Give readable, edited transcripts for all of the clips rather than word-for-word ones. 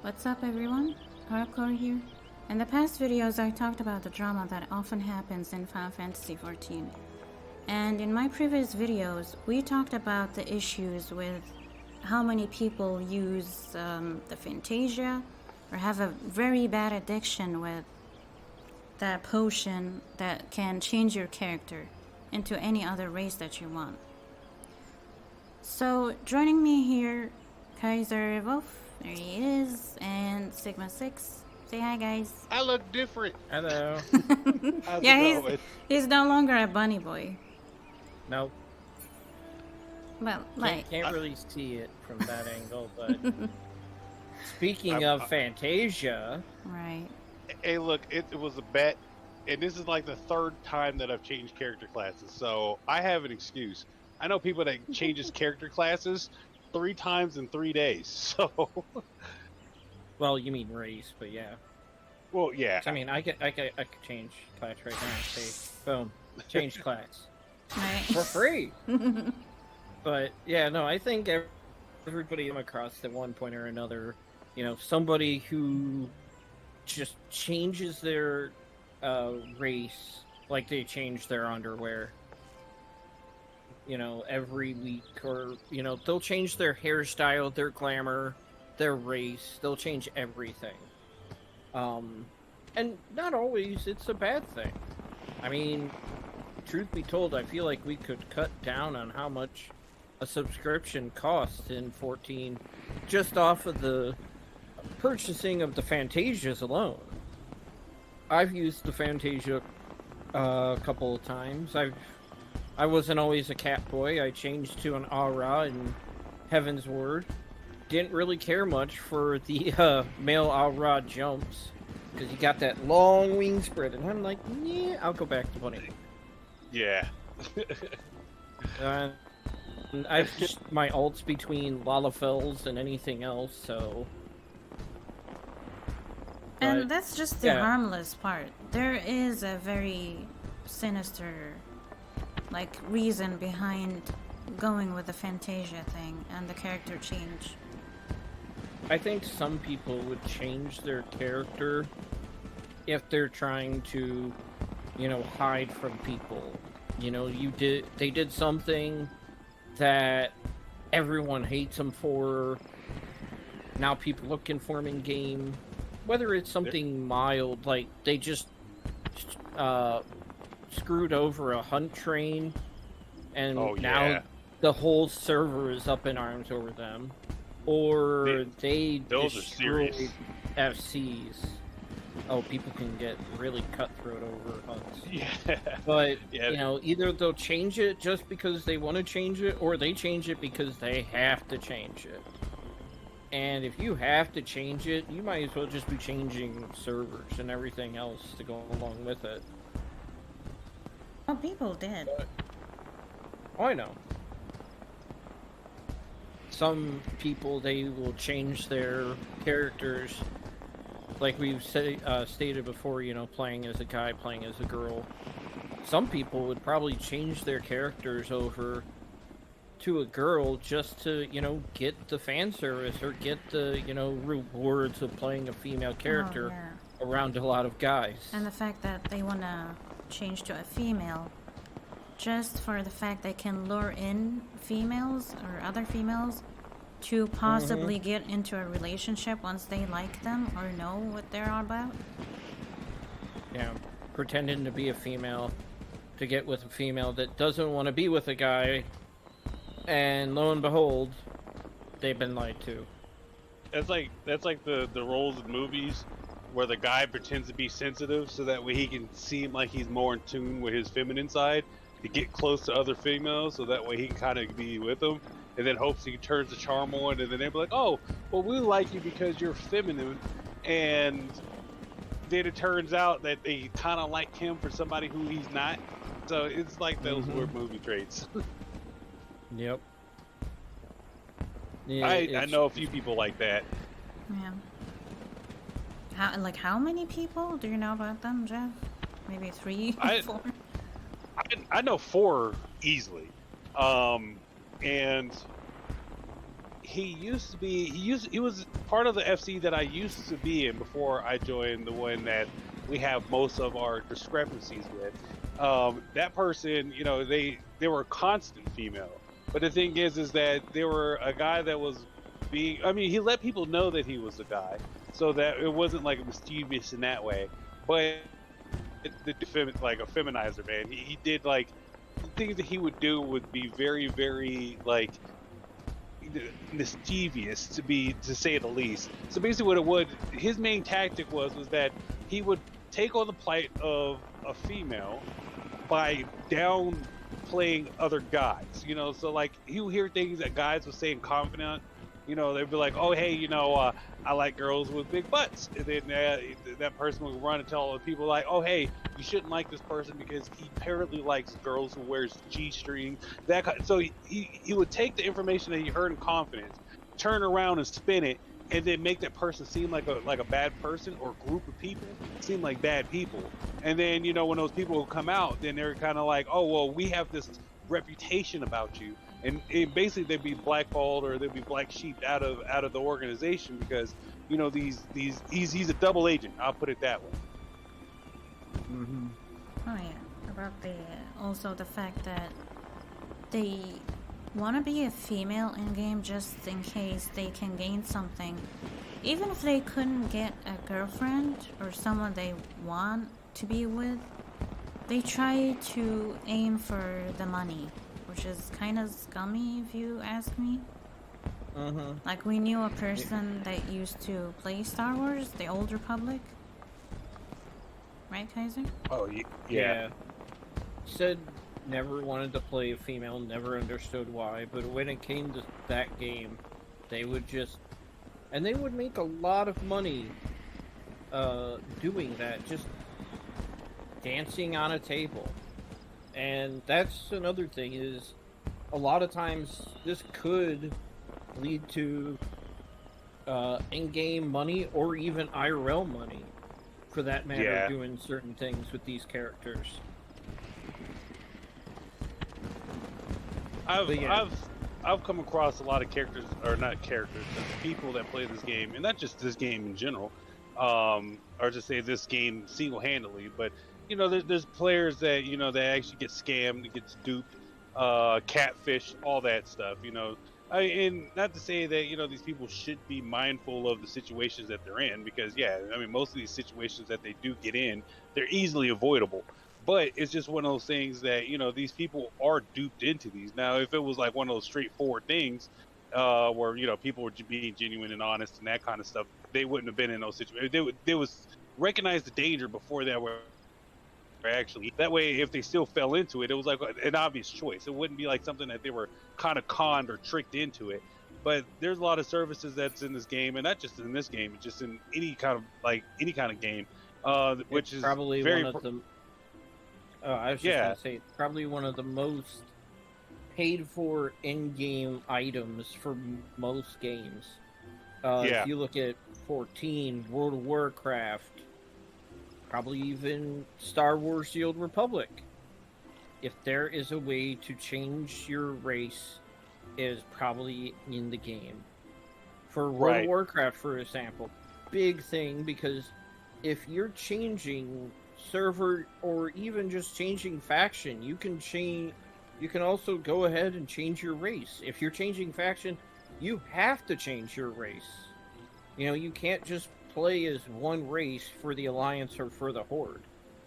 What's up everyone? Hardcore here. In the past videos I talked about the drama that often happens in Final Fantasy XIV. And in my previous videos we talked about the issues with how many people use the Fantasia or have a very bad addiction with that potion that can change your character into any other race that you want. So joining me here, Kaiser Wolf, there he is, and Sigma 6. Say hi, guys. I look different. Hello. How's Yeah, it going? he's no longer a bunny boy. Nope. Well, like, Can't really see it from that angle, but speaking of Fantasia, right. Hey, look, it was a bet, and this is like the third time that I've changed character classes, so I have an excuse. I know people that changes character classes 3 times in 3 days, so. well, you mean race, but yeah. Well, yeah. I mean, I could change class right now. Say, boom, change class Right. for free. But yeah, no, I think everybody come across at one point or another, you know, somebody who just changes their race like they change their underwear. You know, every week, or you know, they'll change their hairstyle, their glamour, their race. They'll change everything. And not always it's a bad thing. I mean, truth be told, I feel like we could cut down on how much a subscription costs in 14 just off of the purchasing of the Fantasias alone. I've used the Fantasia a couple of times. I wasn't always a cat boy. I changed to an Aura in Heaven's Word. Didn't really care much for the male Aura jumps because you got that long wing spread, and I'm like, yeah, I'll go back to bunny. Yeah. I've just my ults between Lalafels and anything else, so. And that's just the harmless part. There is a very sinister, like, reason behind going with the Fantasia thing and the character change. I think some people would change their character if they're trying to, you know, hide from people. You know, they did something that everyone hates them for. Now people looking for them in game. Whether it's something mild, like they just screwed over a hunt train, and now the whole server is up in arms over them, or they destroyed FCs. Oh, people can get really cutthroat over hunts. Yeah. But, you know, either they'll change it just because they want to change it, or they change it because they have to change it. And if you have to change it, you might as well just be changing servers and everything else to go along with it. Oh, people did. Oh, I know. Some people, they will change their characters. Like we've stated before, you know, playing as a guy, playing as a girl. Some people would probably change their characters over to a girl just to, you know, get the fan service or get the, you know, rewards of playing a female character around a lot of guys. And the fact that they want to change to a female just for the fact they can lure in females or other females to possibly get into a relationship once they like them or know what they're all about. Yeah, pretending to be a female to get with a female that doesn't want to be with a guy, and lo and behold, they've been lied to. That's like the roles in movies where the guy pretends to be sensitive so that way he can seem like he's more in tune with his feminine side to get close to other females, so that way he can kind of be with them, and then hopes he turns the charm on, and then they'll be like, oh, well, we like you because you're feminine, and then it turns out that they kind of like him for somebody who he's not. So it's like those weird movie traits. Yep. Yeah, I know a few people like that. Yeah. How many people do you know about them, Jeff? Maybe 3, 4? I know 4 easily. And he was part of the FC that I used to be in before I joined the one that we have most of our discrepancies with. That person, you know, they were a constant female, but the thing is that they were a guy that was being, I mean, he let people know that he was a guy, so that it wasn't like mischievous in that way, but like a feminizer, man. He did like the things that he would do would be very, very like mischievous, to say the least. So basically his main tactic was that he would take on the plight of a female by downplaying other guys, you know. So like he would hear things that guys would say in confident, you know. They'd be like, oh hey, you know, I like girls with big butts, and then that person would run and tell other people like, oh hey, you shouldn't like this person because he apparently likes girls who wears G-string. So he would take the information that he heard in confidence, turn around and spin it, and then make that person seem like a bad person, or group of people seem like bad people. And then, you know, when those people would come out, then they're kind of like, oh well, we have this reputation about you, and basically they'd be blackballed, or they'd be black sheep out of the organization, because, you know, he's a double agent. I'll put it that way. Mm-hmm. Oh yeah, about also the fact that they want to be a female in game just in case they can gain something, even if they couldn't get a girlfriend or someone they want to be with. They try to aim for the money, which is kind of scummy if you ask me. Mm-hmm. Like, we knew a person that used to play Star Wars, the Old Republic. Right, Kaiser? Oh, yeah. Said never wanted to play a female, never understood why, but when it came to that game, they would make a lot of money doing that, just dancing on a table. And that's another thing, is a lot of times this could lead to in-game money, or even IRL money, for that matter, doing certain things with these characters. I've come across a lot of characters, or not characters, but people that play this game, and not just this game in general, or just say this game single-handedly, but, you know, there's players that, you know, that actually get scammed, gets duped, catfish, all that stuff, you know. And not to say that, you know, these people should be mindful of the situations that they're in, because, yeah, I mean, most of these situations that they do get in, they're easily avoidable. But it's just one of those things that, you know, these people are duped into these. Now, if it was like one of those straightforward things where, you know, people were being genuine and honest and that kind of stuff, they wouldn't have been in those situations. They would recognize the danger before they were actually. That way, if they still fell into it, it was like an obvious choice. It wouldn't be like something that they were kind of conned or tricked into it. But there's a lot of services that's in this game, and not just in this game, just in any kind of game, which is probably very one of the. I was just gonna say, it's probably one of the most paid for in-game items for most games. If you look at 14, World of Warcraft, probably even Star Wars: The Old Republic, if there is a way to change your race, it is probably in the game. For World of Warcraft, for example, big thing, because if you're changing server, or even just changing faction, you can also go ahead and change your race. If you're changing faction, you have to change your race. You know, you can't just play as one race for the Alliance or for the Horde.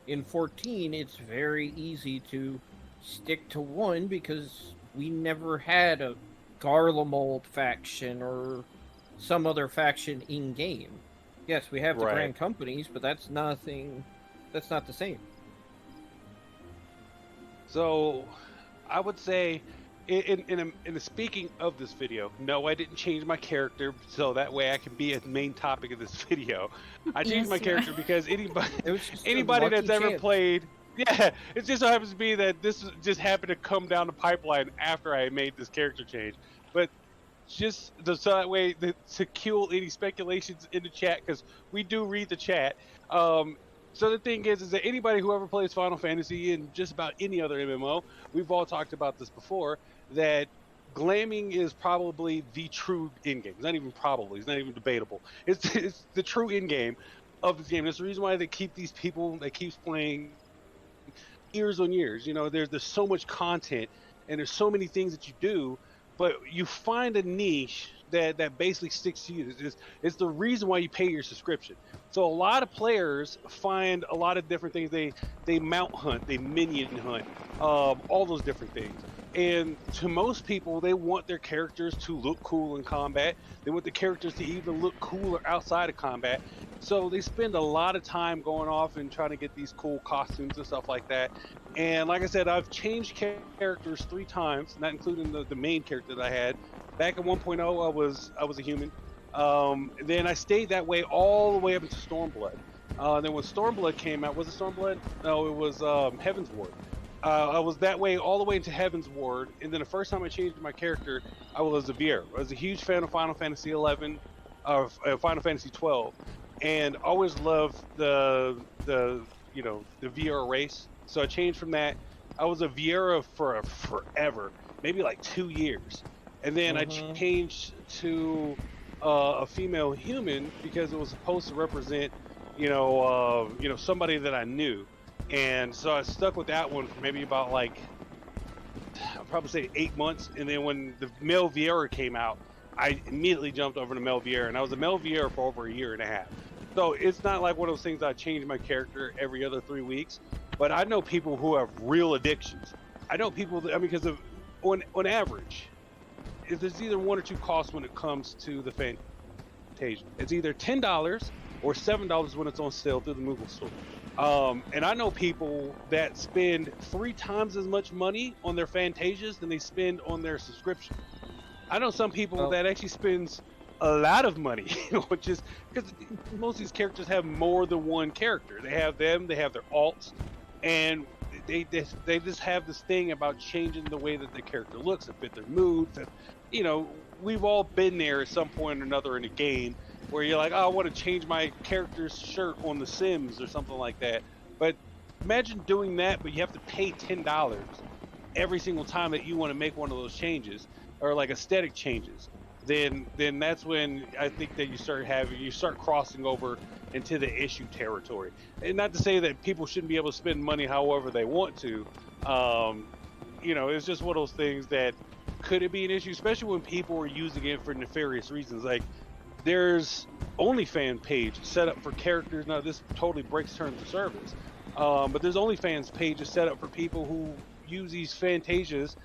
In 14, it's very easy to stick to one, because we never had a Garlemald faction or some other faction in-game. Yes, we have the Grand Companies, but that's nothing. That's not the same. So, I would say, in the speaking of this video, no, I didn't change my character so that way I can be a main topic of this video. I changed my character because anybody that's ever played, it just so happens to be that this just happened to come down the pipeline after I made this character change. But just so that way to kill any speculations in the chat, because we do read the chat. So the thing is that anybody who ever plays Final Fantasy and just about any other MMO, we've all talked about this before, that glamming is probably the true end game. It's not even probably. It's not even debatable. It's the true end game of this game. That's the reason why they keep these people. They keep playing years on years. You know, there's so much content and there's so many things that you do, but you find a niche that basically sticks to you. It's the reason why you pay your subscription. So a lot of players find a lot of different things. They mount hunt, they minion hunt, all those different things. And to most people, they want their characters to look cool in combat. They want the characters to even look cooler outside of combat. So they spend a lot of time going off and trying to get these cool costumes and stuff like that. And like I said, I've changed characters 3 times, not including the main character that I had. Back at 1.0, I was a human. Then I stayed that way all the way up into Stormblood. Then when Stormblood came out, was it Stormblood? No, it was Heaven's Ward. I was that way all the way into Heaven's Ward, and then the first time I changed my character, I was a Viera. I was a huge fan of Final Fantasy XI, Final Fantasy XII, and always loved the Viera race. So I changed from that. I was a Viera for forever, maybe like 2 years, and then I changed to a female human because it was supposed to represent, somebody that I knew. And so I stuck with that one for maybe about I'll probably say 8 months. And then when the male Viera came out, I immediately jumped over to male Viera, and I was a male Viera for over 1.5 years. So it's not like one of those things I change my character every other 3 weeks. But I know people who have real addictions. I know people because on average, there's either 1 or 2 costs when it comes to the Fantasia. It's either $10 or $7 when it's on sale through the Moogle store. And I know people that spend 3 times as much money on their Fantasias than they spend on their subscription. I know some people that actually spends a lot of money, which is because most of these characters have more than one character. They have them, they have their alts, and they just have this thing about changing the way that the character looks, to fit their mood. We've all been there at some point or another in a game where you're like, oh, I want to change my character's shirt on The Sims or something like that. But imagine doing that, but you have to pay $10 every single time that you want to make one of those changes, or like aesthetic changes. Then that's when I think that you start crossing over into the issue territory. And not to say that people shouldn't be able to spend money however they want to. It's just one of those things that could it be an issue, especially when people are using it for nefarious reasons. Like, there's OnlyFans page set up for characters. Now, this totally breaks terms of service, but there's OnlyFans pages set up for people who use these Fantasias,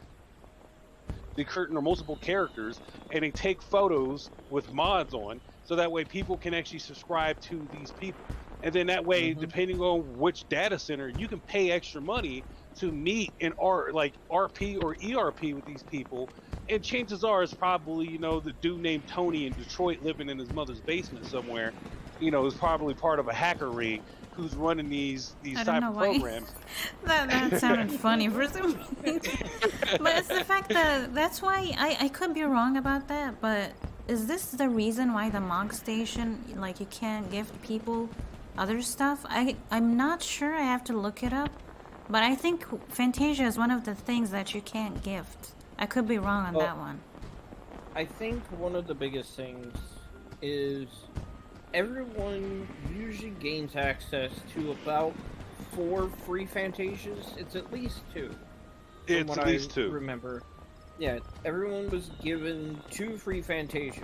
the curtain or multiple characters, and they take photos with mods on, so that way people can actually subscribe to these people. And then that way, depending on which data center, you can pay extra money to meet in RP or ERP with these people. And chances are it's probably, the dude named Tony in Detroit living in his mother's basement somewhere, is probably part of a hacker ring who's running these cyber programs. that sounded funny for some reason. But it's the fact that's why I could be wrong about that, but is this the reason why the Mog Station, you can't gift people other stuff? I'm not sure, I have to look it up, but I think Fantasia is one of the things that you can't gift. I could be wrong on that one. I think one of the biggest things is everyone usually gains access to about 4 free Fantasias. It's at least 2. It's at least 2. Remember. Yeah, everyone was given 2 free Fantasias.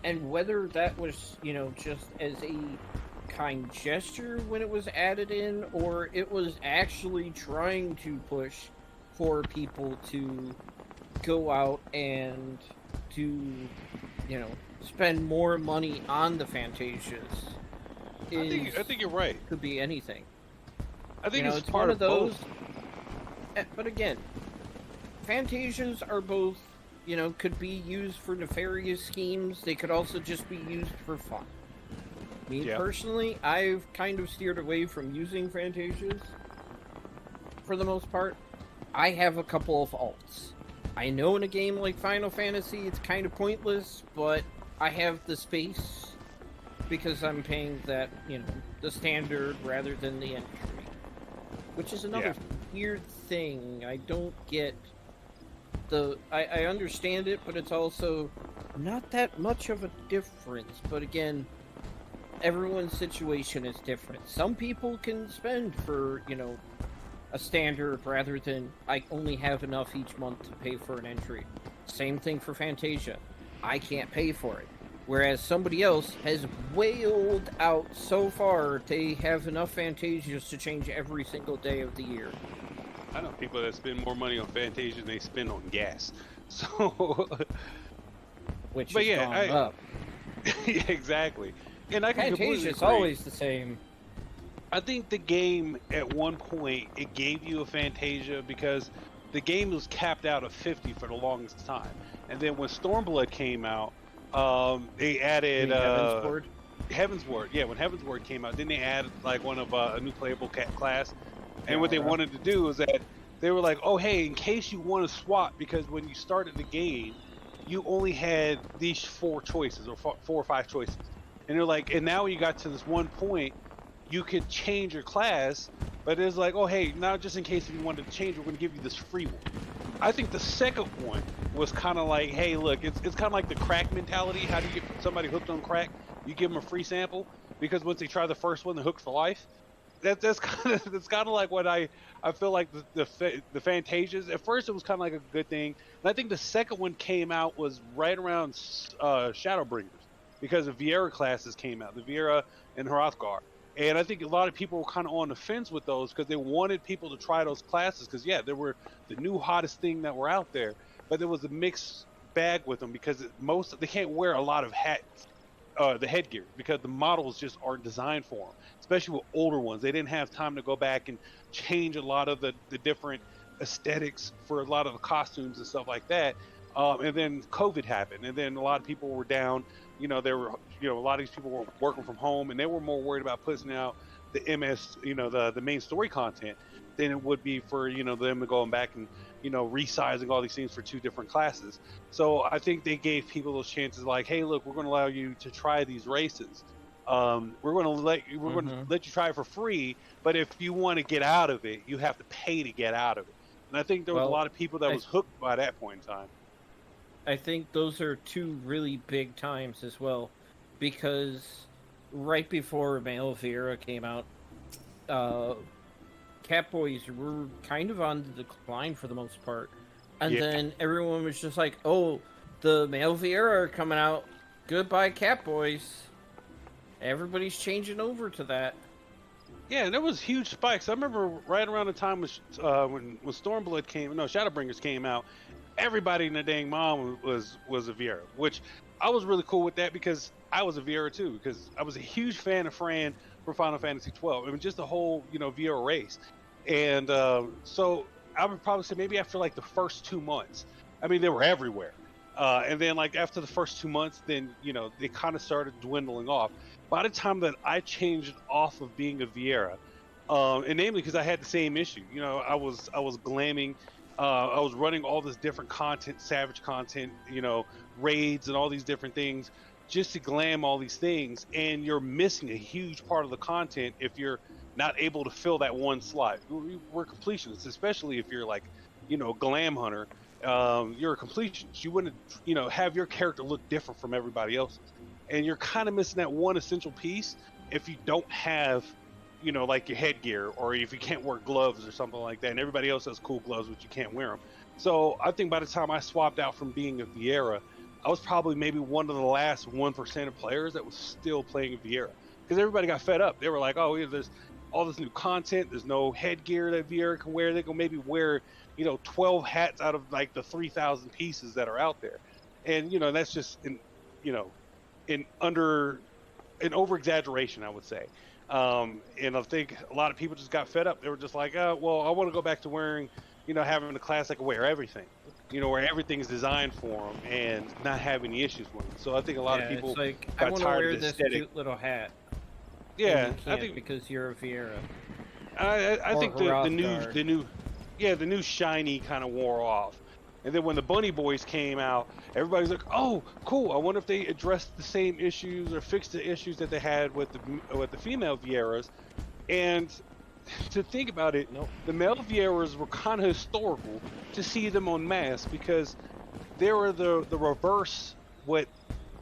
And whether that was, just as a kind gesture when it was added in, or it was actually trying to push for people to go out and to, spend more money on the Fantasias. I think you're right. Could be anything. I think it's part one of those. Both. But again, Fantasias are both, could be used for nefarious schemes. They could also just be used for fun. Me personally, I've kind of steered away from using Fantasias for the most part. I have a couple of alts. I know in a game like Final Fantasy it's kind of pointless, but I have the space because I'm paying that, the standard rather than the entry. Which is another weird thing. I don't get I understand it, but it's also not that much of a difference. But again, everyone's situation is different. Some people can spend for, a standard rather than I only have enough each month to pay for an entry. Same thing for Fantasia. I can't pay for it. Whereas somebody else has wailed out so far they have enough Fantasias to change every single day of the year. I know people that spend more money on Fantasia than they spend on gas. So, Which but has yeah, gone up. Yeah, exactly. And I can completely Fantasia's agree. always the same. I think the game at one point it gave you a Fantasia because the game was capped out at 50 for the longest time, and then when Stormblood came out, they added Heavensward. Yeah, when Heavensward came out, then they added like one of a new playable class, and what they wanted to do is that they were like, oh hey, in case you want to swap, because when you started the game, you only had these 4 choices or 4 or 5 choices, and they're like, and now when you got to this one point, you could change your class, but it's like, oh hey, now just in case if you wanted to change, we're going to give you this free one. I think the second one was kind of like, hey look, it's kind of like the crack mentality. How do you get somebody hooked on crack? You give them a free sample, because once they try the first one, they're hooked for life. That's kind of like what I feel like the Fantasias. At first, it was kind of like a good thing, and I think the second one came out was right around Shadowbringers, because the Viera classes came out, the Viera and Hrothgar. And I think a lot of people were kind of on the fence with those because they wanted people to try those classes because, yeah, they were the new hottest thing that were out there. But there was a mixed bag with them because they can't wear a lot of hats, the headgear, because the models just aren't designed for them, especially with older ones. They didn't have time to go back and change a lot of the different aesthetics for a lot of the costumes and stuff like that. And then COVID happened, and then a lot of people were down. There were, a lot of these people were working from home, and they were more worried about putting out the MS, the main story content, than it would be for, them to go back and, resizing all these things for 2 different classes. So I think they gave people those chances, like, hey, look, we're going to allow you to try these races. We're going to let you try it for free, but if you want to get out of it, you have to pay to get out of it. And I think there was a lot of people that was hooked by that point in time. I think those are 2 really big times as well, because right before Male Viera came out, Catboys were kind of on the decline for the most part, and then everyone was just like, "Oh, the Male Viera are coming out. Goodbye, Catboys." Everybody's changing over to that. Yeah, and there was huge spikes. I remember right around the time when Shadowbringers came out. Everybody and their dang mom was a Viera, which I was really cool with that because I was a Viera too, because I was a huge fan of Fran for Final Fantasy XII. I mean, just the whole, Viera race. And so I would probably say maybe after like the first 2 months, I mean, they were everywhere. And then like after the first 2 months, then, they kind of started dwindling off. By the time that I changed off of being a Viera, and namely because I had the same issue, I was glamming. I was running all this different content, savage content, raids and all these different things just to glam all these things. And you're missing a huge part of the content if you're not able to fill that one slot. We're completionists, especially if you're like, glam hunter. You're a completionist. You wouldn't, have your character look different from everybody else's. And you're kind of missing that one essential piece if you don't have like your headgear, or if you can't wear gloves or something like that, and everybody else has cool gloves, but you can't wear them. So I think by the time I swapped out from being a Viera, I was probably maybe one of the last 1% of players that was still playing a Viera, because everybody got fed up. They were like, oh, there's all this new content. There's no headgear that Viera can wear. They can maybe wear, 12 hats out of like the 3,000 pieces that are out there. And, that's just, an over exaggeration, I would say. And I think a lot of people just got fed up. They were just like, oh, well, I want to go back to wearing, having a class that can wear everything, where everything's designed for them and not have any issues with them. So I think a lot of people it's like, got I want to tired wear of the this aesthetic. cute little hat. Yeah, You I can't think because you're a Viera. I think the Hrothgar. new shiny kind of wore off. And then when the Bunny Boys came out, everybody's like, "Oh, cool! I wonder if they addressed the same issues or fixed the issues that they had with the female Vieras." And to think about it, Nope. the male viewers were kind of historical to see them en masse because they were the reverse what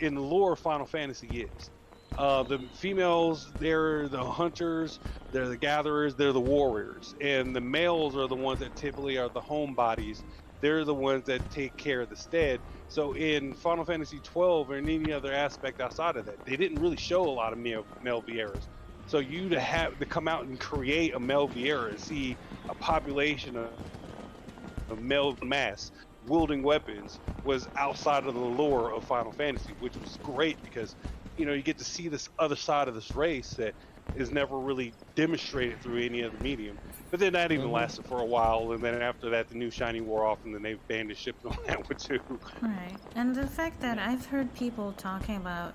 in the lore of Final Fantasy is. The females, they're the hunters, they're the gatherers, they're the warriors, and the males are the ones that typically are the homebodies. They're the ones that take care of the stead. So in Final Fantasy XII or in any other aspect outside of that, they didn't really show a lot of male Vieras. So you to have to come out and create a male Viera and see a population of male mass wielding weapons was outside of the lore of Final Fantasy, which was great because you get to see this other side of this race that is never really demonstrated through any other medium. But then that even lasted for a while, and then after that, the new shiny wore off, and then they banned the ship on that one too. Right. And the fact that I've heard people talking about,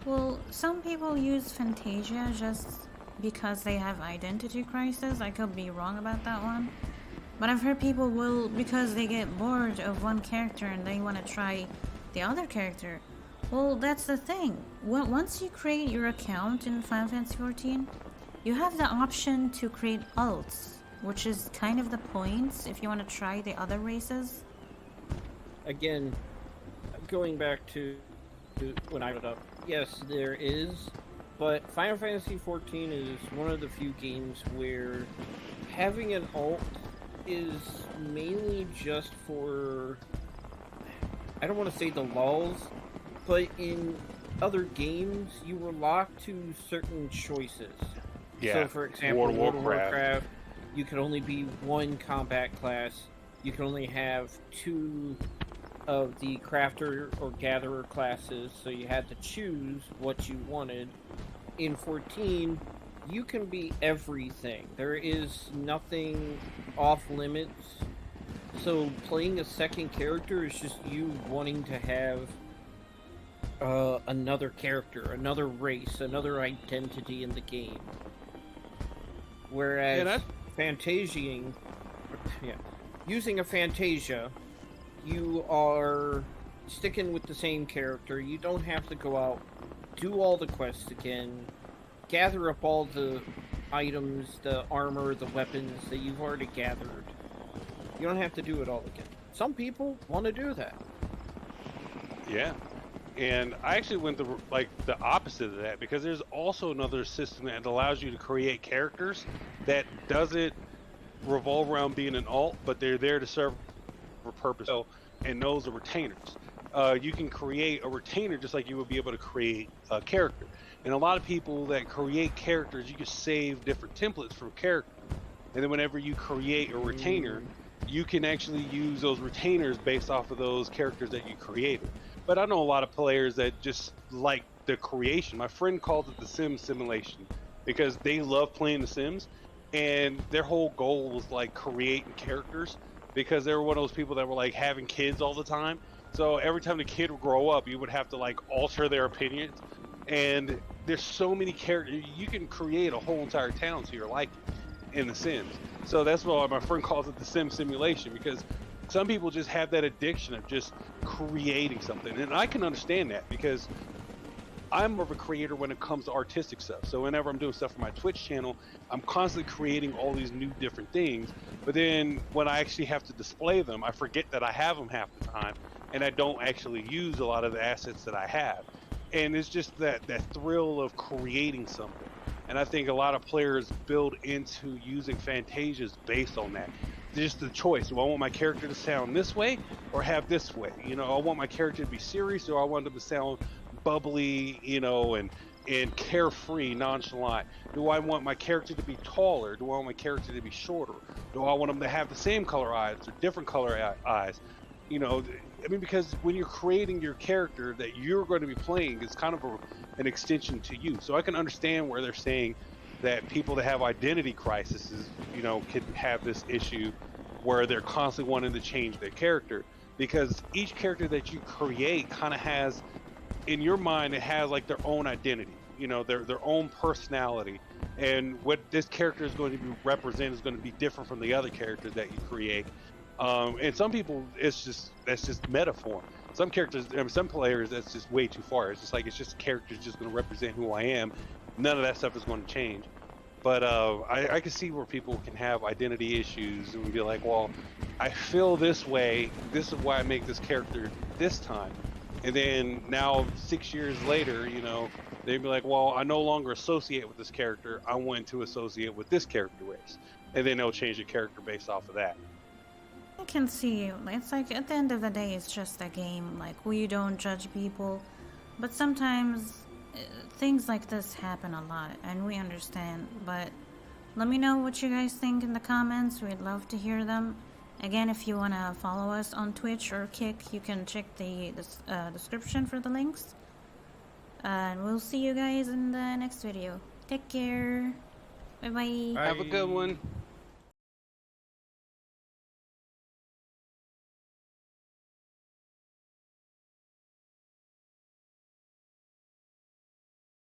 well, some people use Fantasia just because they have identity crisis. I could be wrong about that one. But I've heard people will, because they get bored of one character and they want to try the other character. Well, that's the thing. Once you create your account in Final Fantasy XIV, you have the option to create alts, which is kind of the point if you want to try the other races. Again, going back to when I put up, yes, there is, but Final Fantasy XIV is one of the few games where having an alt is mainly just for, I don't want to say the lulz, but in other games, you were locked to certain choices. Yeah. So, for example, World of Warcraft, you could only be one combat class. You could only have 2 of the crafter or gatherer classes, so you had to choose what you wanted. In 14, you can be everything. There is nothing off limits. So playing a second character is just you wanting to have another character, another race, another identity in the game. Whereas using a Fantasia, you are sticking with the same character. You don't have to go out, do all the quests again, gather up all the items, the armor, the weapons that you've already gathered. You don't have to do it all again. Some people want to do that. Yeah. And I actually went the opposite of that because there's also another system that allows you to create characters that doesn't revolve around being an alt, but they're there to serve a purpose. And those are retainers. You can create a retainer just like you would be able to create a character. And a lot of people that create characters, you can save different templates from characters. And then whenever you create a retainer, you can actually use those retainers based off of those characters that you created. But I know a lot of players that just like the creation. My friend calls it the Sim simulation because they love playing The Sims, and their whole goal was like creating characters because they were one of those people that were like having kids all the time. So every time the kid would grow up, you would have to like alter their opinions. And there's so many characters. You can create a whole entire town to your liking in The Sims. So that's why my friend calls it the Sim simulation, because some people just have that addiction of just creating something. And I can understand that because I'm more of a creator when it comes to artistic stuff. So whenever I'm doing stuff for my Twitch channel, I'm constantly creating all these new different things. But then when I actually have to display them, I forget that I have them half the time, and I don't actually use a lot of the assets that I have. And it's just that thrill of creating something. And I think a lot of players build into using Fantasias based on that. Just the choice. Do I want my character to sound this way or have this way? I want my character to be serious, or I want them to sound bubbly, and carefree, nonchalant. Do I want my character to be taller? Do I want my character to be shorter? Do I want them to have the same color eyes or different color eyes? Because when you're creating your character that you're going to be playing, it's kind of an extension to you. So I can understand where they're saying that people that have identity crises, can have this issue where they're constantly wanting to change their character, because each character that you create kind of has, in your mind, it has like their own identity, their own personality, and what this character is going to be represent is going to be different from the other characters that you create. And some people, that's just metaphor. Some characters, some players, that's just way too far. It's just a character just going to represent who I am. None of that stuff is going to change. But I can see where people can have identity issues and be like, well, I feel this way. This is why I make this character this time. And then now 6 years later, you know, they'd be like, well, I no longer associate with this character. I want to associate with this character race. And then they'll change the character based off of that. I can see. It's like at the end of the day, it's just a game. Like, we don't judge people. But sometimes things like this happen a lot, and we understand. But let me know what you guys think in the comments. We'd love to hear them. Again, if you want to follow us on Twitch or Kick, you can check the description for the links. And we'll see you guys in the next video. Take care. Bye-bye. Have a good one.